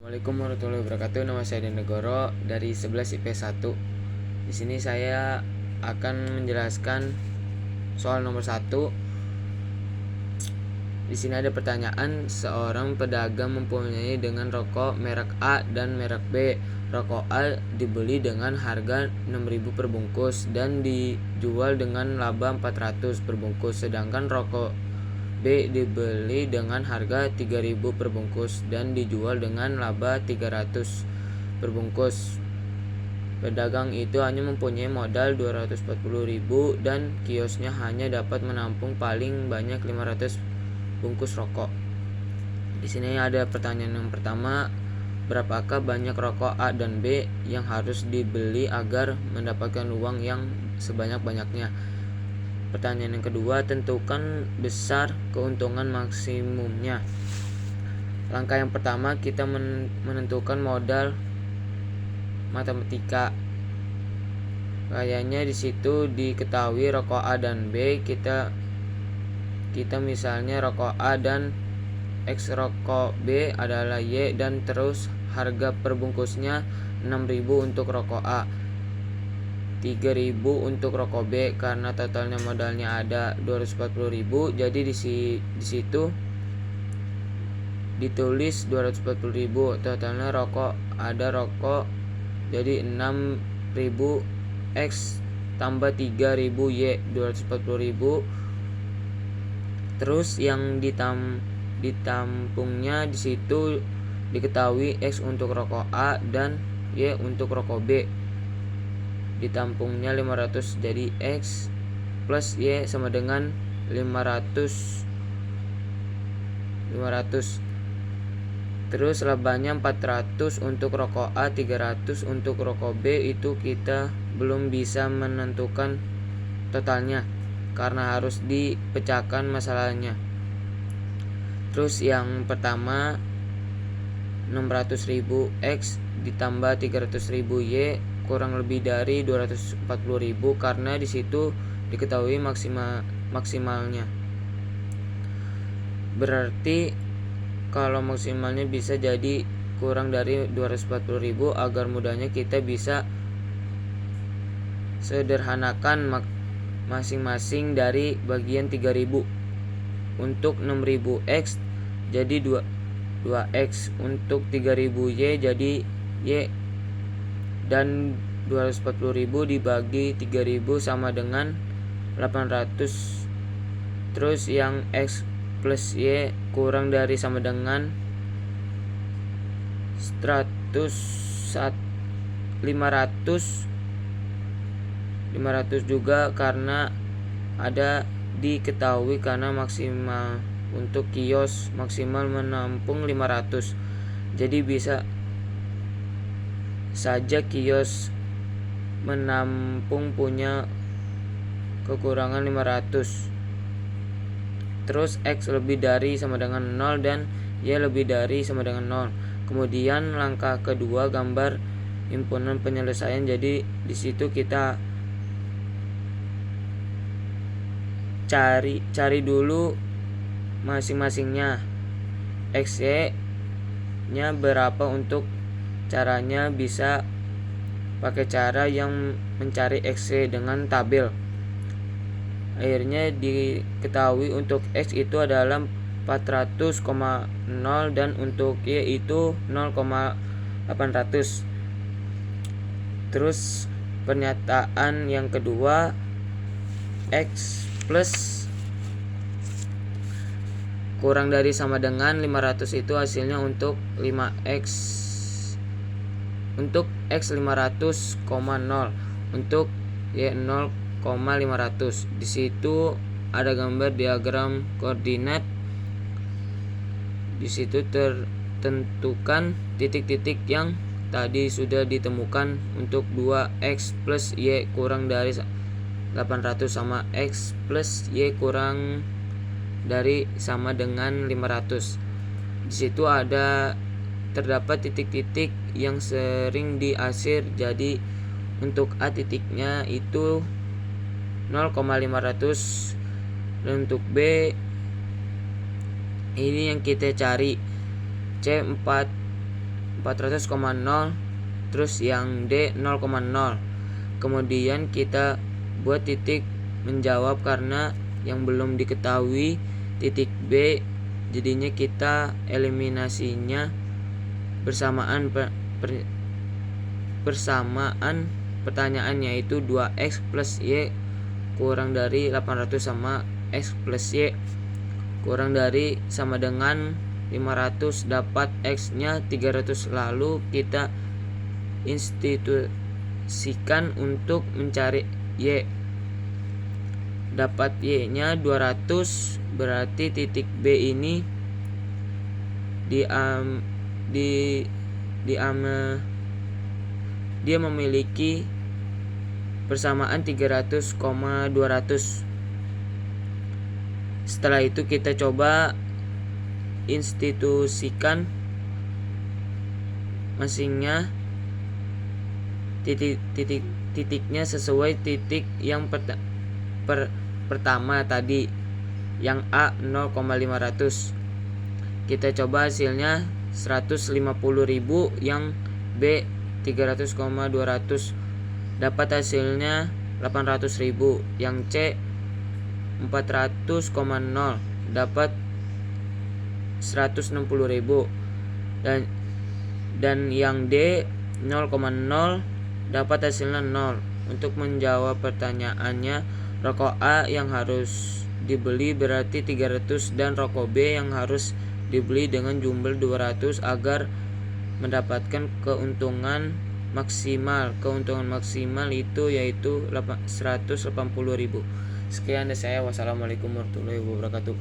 Assalamualaikum warahmatullahi wabarakatuh. Nama saya Denegoro dari 11 IP1. Di sini saya akan menjelaskan soal nomor 1. Di sini ada pertanyaan, seorang pedagang mempunyai dengan rokok merek A dan merek B. Rokok A dibeli dengan harga 6.000 per bungkus dan dijual dengan laba 400 per bungkus, sedangkan rokok B dibeli dengan harga 3.000 per bungkus dan dijual dengan laba 300 per bungkus. Pedagang itu hanya mempunyai modal 240.000 dan kiosnya hanya dapat menampung paling banyak 500 bungkus rokok. Di sini ada pertanyaan yang pertama, berapakah banyak rokok A dan B yang harus dibeli agar mendapatkan uang yang sebanyak-banyaknya? Pertanyaan yang kedua, tentukan besar keuntungan maksimumnya. Langkah yang pertama, kita menentukan modal matematika. Kayaknya di situ diketahui rokok A dan B, kita misalnya rokok A dan X rokok B adalah Y, dan terus harga per bungkusnya 6.000 untuk rokok A, 3.000 untuk rokok B, karena totalnya modalnya ada 240.000. Jadi di situ ditulis 240.000, totalnya rokok jadi 6.000 X tambah 3.000 Y, 240.000. Terus yang ditampungnya di situ diketahui X untuk rokok A dan Y untuk rokok B. Ditampungnya 500, jadi X plus Y sama dengan 500. Terus labanya 400 untuk rokok A, 300 untuk rokok B. Itu kita belum bisa menentukan totalnya karena harus dipecahkan masalahnya. Terus yang pertama 600.000 X ditambah 300.000 Y kurang lebih dari 240.000, karena di situ diketahui maksimalnya. Berarti kalau maksimalnya bisa jadi kurang dari 240.000. Agar mudahnya kita bisa sederhanakan masing-masing dari bagian 3.000. Untuk 6.000 X jadi 2X, untuk 3.000 Y jadi Y, dan 240.000 dibagi 3.000 sama dengan 800. Terus yang X plus Y kurang dari sama dengan 500 juga, karena ada diketahui karena maksimal untuk kios maksimal menampung 500. Jadi bisa saja kios menampung punya kekurangan 500. Terus X lebih dari sama dengan 0 dan Y lebih dari sama dengan 0. Kemudian langkah kedua, gambar himpunan penyelesaian. Jadi di situ kita cari dulu masing-masingnya. XY nya berapa? Untuk caranya bisa pakai cara yang mencari XY dengan tabel. Akhirnya diketahui untuk X itu adalah 400,0 dan untuk Y itu 0,800. Terus pernyataan yang kedua, X plus kurang dari sama dengan 500 itu hasilnya untuk 5X. Untuk X 500,0, untuk Y 0,500. Di situ ada gambar diagram koordinat. Di situ tertentukan titik-titik yang tadi sudah ditemukan untuk 2X plus Y kurang dari 800 sama X plus Y kurang dari sama dengan 500. Di situ terdapat titik-titik yang sering diasir. Jadi untuk A titiknya itu 0,500, dan untuk B ini yang kita cari C4 400,0, terus yang D 0,0. Kemudian kita buat titik menjawab karena yang belum diketahui titik B, jadinya kita eliminasinya bersamaan pertanyaan, yaitu 2x plus y kurang dari 800 sama x plus y kurang dari sama dengan 500, dapat x nya 300. Lalu kita institusikan untuk mencari y. Dapat y nya 200, berarti titik B ini dia memiliki persamaan 300,200. Setelah itu kita coba institusikan masingnya titiknya sesuai titik yang pertama tadi, yang A 0,500. Kita coba hasilnya 150.000, yang B 300,200. Dapat hasilnya 800.000. Yang C 400,0 dapat 160.000. Dan yang D 0,0 dapat hasilnya 0. Untuk menjawab pertanyaannya, rokok A yang harus dibeli berarti 300 dan rokok B yang harus dibeli dengan jumlah 200 agar mendapatkan keuntungan maksimal. Keuntungan maksimal itu yaitu 180.000. Sekian dari saya. Wassalamualaikum warahmatullahi wabarakatuh.